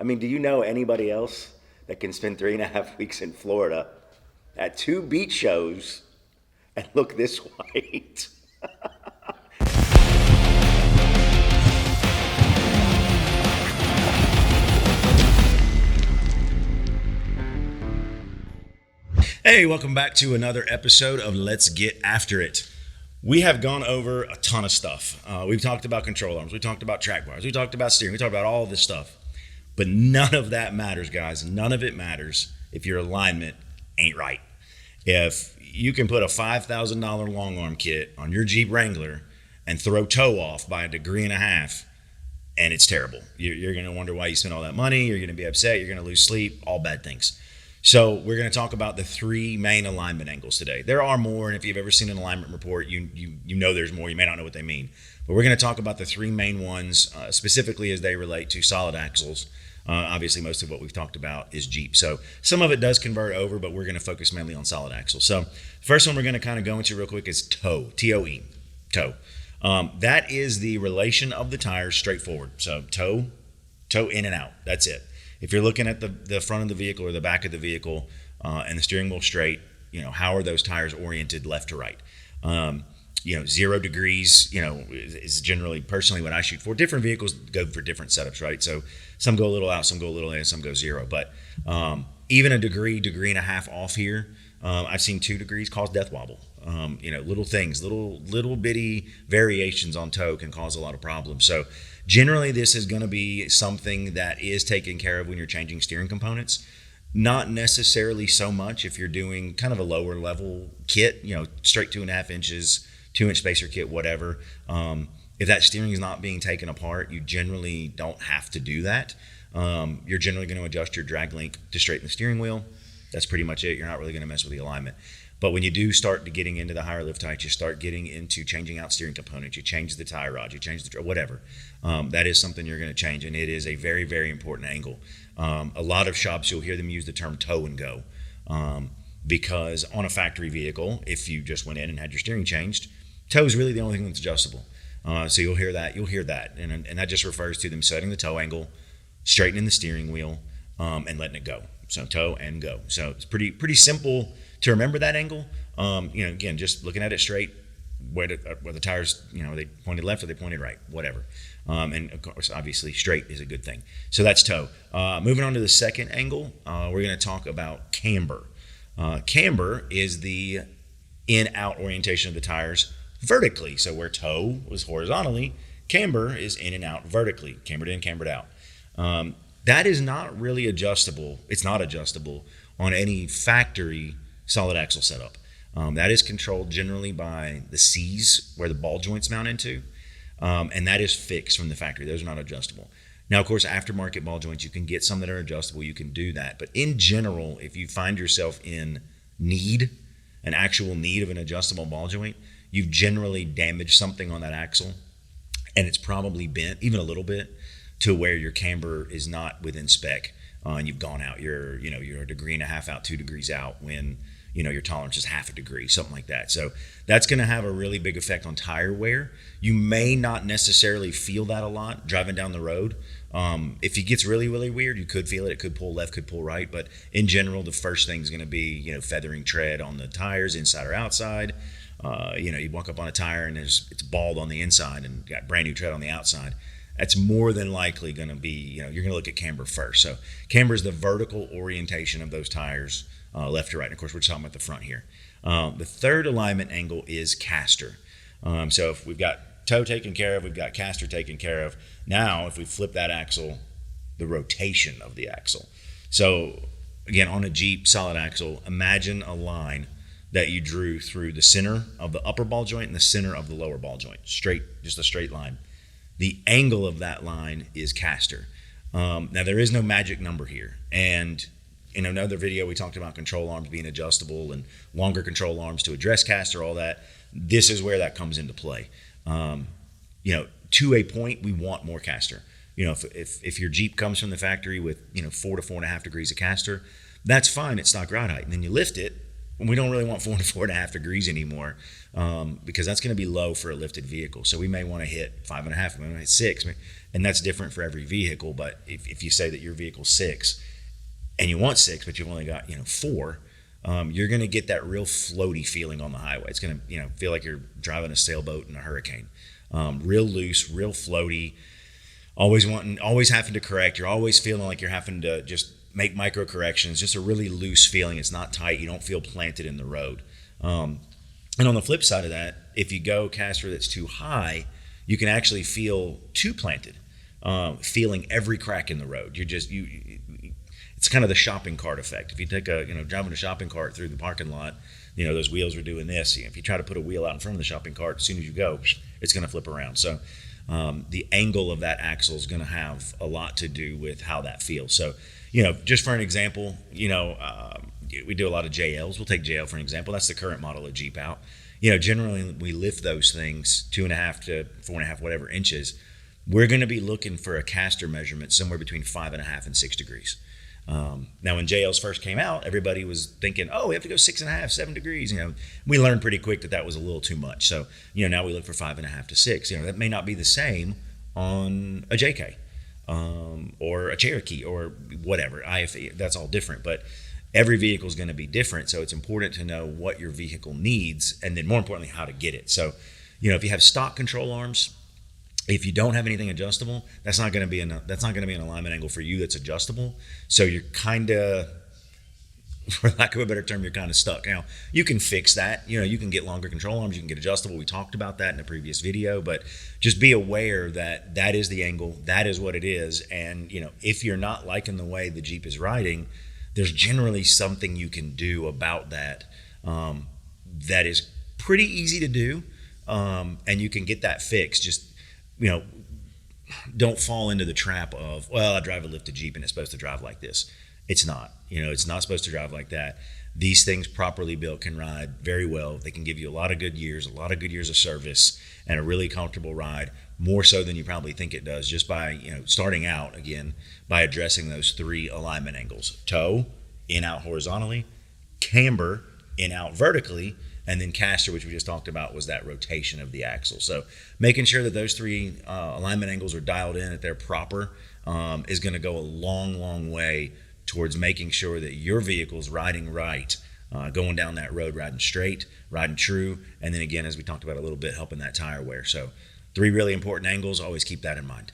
I mean, do you know anybody else that can spend 3.5 weeks in Florida at two beach shows and look this white? Hey, welcome back to another episode of Let's Get After It. We have gone over a ton of stuff. We've talked about control arms, we talked about track bars, we talked about steering, we talked about all of this stuff. But none of that matters, guys. None of it matters if your alignment ain't right. If you can put a $5,000 long arm kit on your Jeep Wrangler and throw toe off by 1.5 degrees, and it's terrible. You're going to wonder why you spent all that money. You're going to be upset. You're going to lose sleep, all bad things. So we're going to talk about the three main alignment angles today. There are more, and if you've ever seen an alignment report, you know there's more. You may not know what they mean. But we're going to talk about the three main ones, specifically as they relate to solid axles. Obviously, most of what we've talked about is Jeep. So some of it does convert over, but we're going to focus mainly on solid axles. So the first one we're going to kind of go into real quick is toe, T-O-E, toe. That is the relation of the tires straight forward. So toe in and out. That's it. If you're looking at the front of the vehicle or the back of the vehicle and the steering wheel straight, how are those tires oriented left to right? 0 degrees, is generally personally what I shoot for. Different vehicles go for different setups, right? So some go a little out, some go a little in, some go 0. But even a degree and a half off here, I've seen 2 degrees cause death wobble. Little things, little bitty variations on toe can cause a lot of problems. So generally this is going to be something that is taken care of when you're changing steering components. Not necessarily so much if you're doing kind of a lower level kit, straight 2.5 inches, 2-inch spacer kit, whatever. If that steering is not being taken apart, you generally don't have to do that. You're generally going to adjust your drag link to straighten the steering wheel. That's pretty much it. You're not really going to mess with the alignment. But when you do start to getting into the higher lift heights, you start getting into changing out steering components. You change the tie rod, you change the whatever. That is something you're going to change, and it is a very, very important angle. A lot of shops, you'll hear them use the term toe and go, because on a factory vehicle, if you just went in and had your steering changed, toe is really the only thing that's adjustable. So you'll hear that, and that just refers to them setting the toe angle, straightening the steering wheel, and letting it go. So toe and go. So it's pretty simple to remember that angle. Again, just looking at it straight, where the tires, they pointed left or they pointed right, whatever. And of course, obviously, straight is a good thing. So that's toe. Moving on to the second angle, we're going to talk about camber. Camber is the in-out orientation of the tires vertically. So where toe was horizontally, camber is in and out vertically, cambered in, cambered out. That is not really adjustable. It's not adjustable on any factory solid axle setup. That is controlled generally by the C's where the ball joints mount into, and that is fixed from the factory. Those are not adjustable. Now, of course, aftermarket ball joints, you can get some that are adjustable. You can do that. But in general, if you find yourself in an actual need of an adjustable ball joint, you've generally damaged something on that axle, and it's probably bent even a little bit to where your camber is not within spec, and you've gone out. You're 1.5 degrees out, 2 degrees out when your tolerance is 0.5 degree, something like that. So that's going to have a really big effect on tire wear. You may not necessarily feel that a lot driving down the road. If it gets really, really weird, you could feel it. It could pull left, could pull right. But in general, the first thing is going to be feathering tread on the tires, inside or outside. You walk up on a tire and it's bald on the inside and got brand new tread on the outside. That's more than likely going to be, you're going to look at camber first. So camber is the vertical orientation of those tires, left to right. And of course, we're talking about the front here. The third alignment angle is caster. So if we've got toe taken care of, we've got caster taken care of. Now, if we flip that axle, the rotation of the axle. So again, on a Jeep solid axle, imagine a line that you drew through the center of the upper ball joint and the center of the lower ball joint. Just a straight line. The angle of that line is caster. Now, there is no magic number here. And in another video, we talked about control arms being adjustable and longer control arms to address caster, all that. This is where that comes into play. To a point, we want more caster. If your Jeep comes from the factory with 4 to 4.5 degrees of caster, that's fine at stock ride height. And then you lift it, we don't really want 4 to 4.5 degrees anymore, because that's going to be low for a lifted vehicle. So we may want to hit 5.5, we may want to hit 6, and that's different for every vehicle. But if you say that your vehicle's 6 and you want 6, but you've only got 4, you're going to get that real floaty feeling on the highway. It's going to feel like you're driving a sailboat in a hurricane. Real loose, real floaty. Always having to correct. You're always feeling like you're having to just make micro corrections. Just a really loose feeling. It's not tight. You don't feel planted in the road. And on the flip side of that, if you go caster that's too high, you can actually feel too planted, feeling every crack in the road. It's kind of the shopping cart effect. If you take driving a shopping cart through the parking lot, those wheels are doing this. If you try to put a wheel out in front of the shopping cart, as soon as you go, it's going to flip around. So the angle of that axle is going to have a lot to do with how that feels. So, just for an example, we do a lot of JLs. We'll take JL for an example. That's the current model of Jeep out. Generally we lift those things 2.5 to 4.5, whatever inches. We're going to be looking for a caster measurement somewhere between 5.5 and 6 degrees. Now, when JLs first came out, everybody was thinking, we have to go 6.5, 7 degrees. We learned pretty quick that was a little too much. So, now we look for 5.5 to 6. That may not be the same on a JK, or a Cherokee or whatever. IFE, that's all different. But every vehicle is going to be different. So it's important to know what your vehicle needs, and then more importantly, how to get it. So, if you have stock control arms, if you don't have anything adjustable, that's not going to be an alignment angle for you that's adjustable. So you're kind of, for lack of a better term, you're kind of stuck. Now, you can fix that. You can get longer control arms, you can get adjustable. We talked about that in a previous video, but just be aware that that is the angle, that is what it is. And, if you're not liking the way the Jeep is riding, there's generally something you can do about that, that is pretty easy to do, and you can get that fixed. Just don't fall into the trap of, I drive a lifted Jeep and it's supposed to drive like this. It's not. It's not supposed to drive like that. These things properly built can ride very well. They can give you a lot of good years of service, and a really comfortable ride, more so than you probably think it does, just by starting out again by addressing those 3 alignment angles: toe, in out horizontally; camber, in out vertically; and then caster, which we just talked about, was that rotation of the axle. So making sure that those 3 alignment angles are dialed in, that they're proper, is going to go a long, long way towards making sure that your vehicle's riding right, going down that road, riding straight, riding true, and then again, as we talked about a little bit, helping that tire wear. So 3 really important angles. Always keep that in mind.